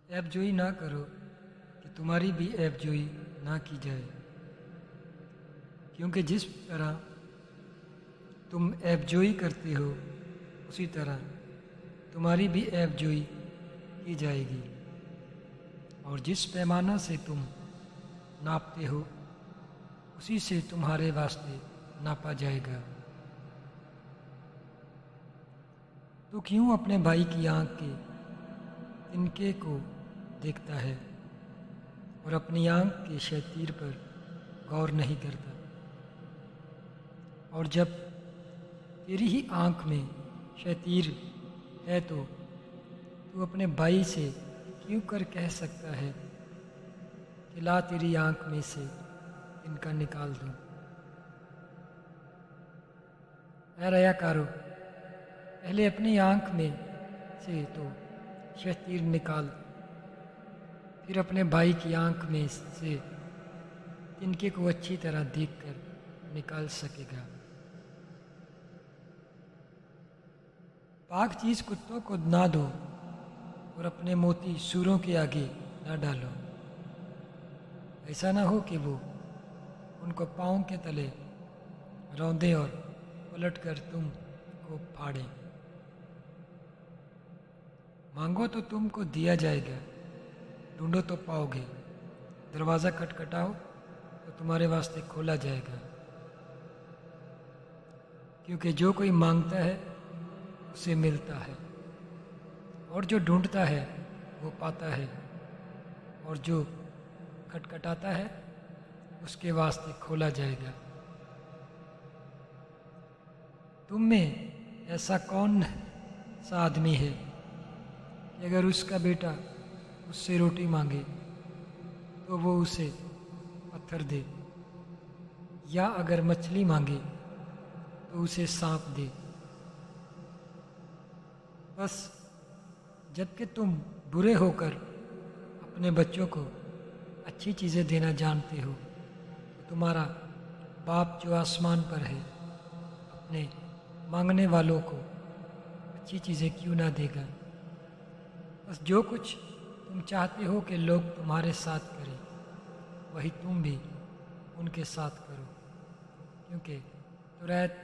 ऐब जोई ना करो कि तुम्हारी भी ऐब जोई ना की जाए, क्योंकि जिस तरह तुम ऐब जोई करते हो उसी तरह तुम्हारी भी ऐब जोई की जाएगी, और जिस पैमाना से तुम नापते हो उसी से तुम्हारे वास्ते नापा जाएगा। तो क्यों अपने भाई की आंख के तिनके को देखता है और अपनी आंख के शैतीर पर गौर नहीं करता? और जब तेरी ही आंख में शैतीर है तो तू अपने भाई से क्यों कर कह सकता है कि ला तेरी आंख में से इनका निकाल दूं? ऐ रयाकारो, पहले अपनी आंख में से तो शैतीर निकाल, फिर अपने भाई की आंख में से तिनके को अच्छी तरह देखकर निकाल सकेगा। पाक चीज़ कुत्तों को ना दो और अपने मोती सूरों के आगे ना डालो, ऐसा ना हो कि वो उनको पाँव के तले रौंदे और पलटकर तुम को फाड़े। मांगो तो तुमको दिया जाएगा, ढूंढो तो पाओगे, दरवाज़ा खटखटाओ तो तुम्हारे वास्ते खोला जाएगा। क्योंकि जो कोई मांगता है उसे मिलता है, और जो ढूंढता है वो पाता है, और जो खटखटाता है उसके वास्ते खोला जाएगा। तुम में ऐसा कौन सा आदमी है कि अगर उसका बेटा उससे रोटी मांगे तो वो उसे पत्थर दे, या अगर मछली मांगे तो उसे सांप दे? बस जबकि तुम बुरे होकर अपने बच्चों को अच्छी चीज़ें देना जानते हो, तो तुम्हारा बाप जो आसमान पर है अपने मांगने वालों को अच्छी चीज़ें क्यों ना देगा? बस जो कुछ तुम चाहते हो कि लोग तुम्हारे साथ करें वही तुम भी उनके साथ करो, क्योंकि तौरात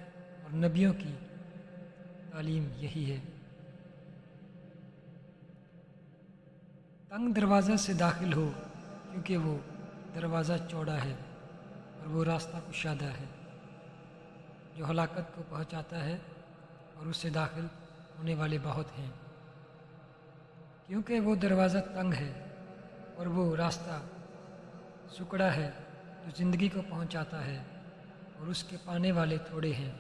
और नबियों की तालीम यही है। तंग दरवाज़ा से दाखिल हो, क्योंकि वो दरवाज़ा चौड़ा है और वो रास्ता कुशादा है जो हलाकत को पहुंचाता है, और उससे दाखिल होने वाले बहुत हैं। क्योंकि वो दरवाज़ा तंग है और वो रास्ता सुकड़ा है जो ज़िंदगी को पहुंचाता है, और उसके पाने वाले थोड़े हैं।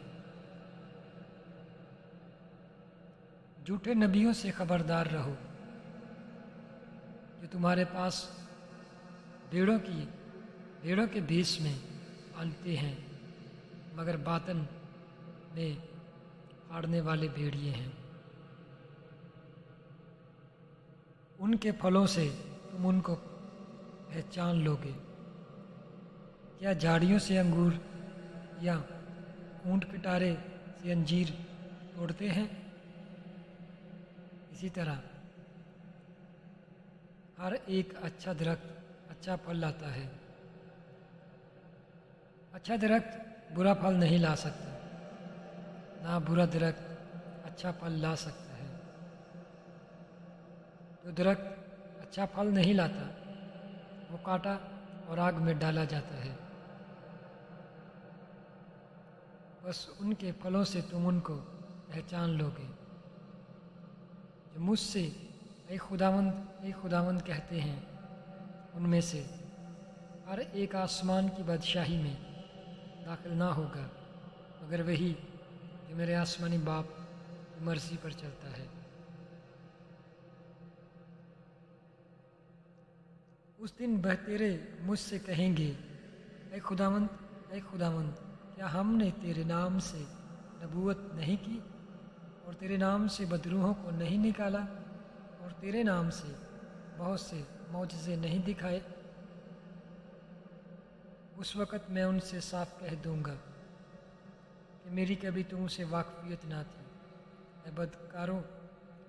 झूठे नबियों से खबरदार रहो जो तुम्हारे पास भेड़ों के भेष में पालते हैं, मगर बातन में फाड़ने वाले भेड़िए हैं। उनके फलों से तुम उनको पहचान लोगे। क्या झाड़ियों से अंगूर या ऊंट कटारे से अंजीर तोड़ते हैं? इसी तरह हर एक अच्छा दरख्त अच्छा फल लाता है। अच्छा दरख्त बुरा फल नहीं ला सकता, ना बुरा दरख्त अच्छा फल ला सकता है। जो दरख्त अच्छा फल नहीं लाता वो काटा और आग में डाला जाता है। बस उनके फलों से तुम उनको पहचान लोगे। जो मुझसे ऐ खुदावंद कहते हैं, उनमें से हर एक आसमान की बादशाही में दाखिल ना होगा मगर वही जो मेरे आसमानी बाप की मर्जी पर चलता है। उस दिन बहतेरे मुझसे कहेंगे, ऐ खुदावंद, क्या हमने तेरे नाम से नबूवत नहीं की और तेरे नाम से बदरूहों को नहीं निकाला और तेरे नाम से बहुत से मौजज़े नहीं दिखाए? उस वक़्त मैं उनसे साफ कह दूंगा कि मेरी कभी तुमसे वाकफियत ना थी। ऐ बदकारों,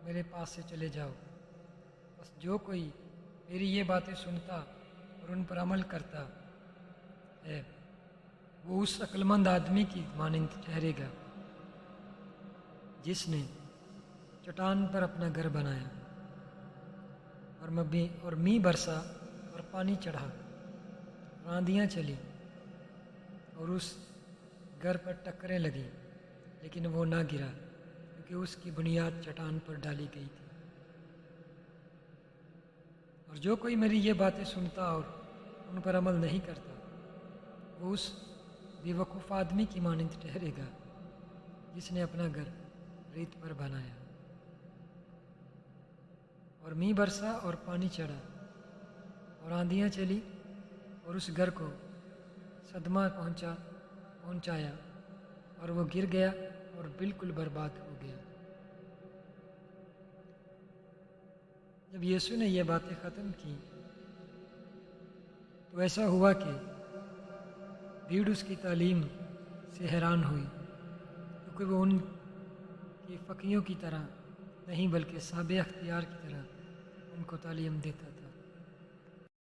मेरे पास से चले जाओ। बस जो कोई میری یہ باتیں سنتا اور ان پر عمل کرتا ہے وہ اس عقلمند آدمی کی مانند ٹھہرے گا جس نے چٹان پر اپنا گھر بنایا اور می برسا اور پانی چڑھا اور آندھیاں چلی اور اس گھر پر ٹکریں لگیں لیکن وہ نہ گرا کیونکہ اس کی بنیاد چٹان پر ڈالی گئی تھی۔ اور جو کوئی میری یہ باتیں سنتا اور ان پر عمل نہیں کرتا وہ اس بے وقوف آدمی کی مانند ٹھہرے گا جس نے اپنا گھر ریت پر بنایا اور می برسا اور پانی چڑھا اور آندھیاں چلی اور اس گھر کو صدمہ پہنچایا اور وہ گر گیا اور بالکل برباد ہو گیا۔ جب یسوع نے یہ باتیں ختم کی تو ایسا ہوا کہ بھیڑ اس کی تعلیم سے حیران ہوئی کیونکہ وہ ان کی فقیوں کی طرح نہیں بلکہ صاحب اختیار کی طرح ان کو تعلیم دیتا تھا۔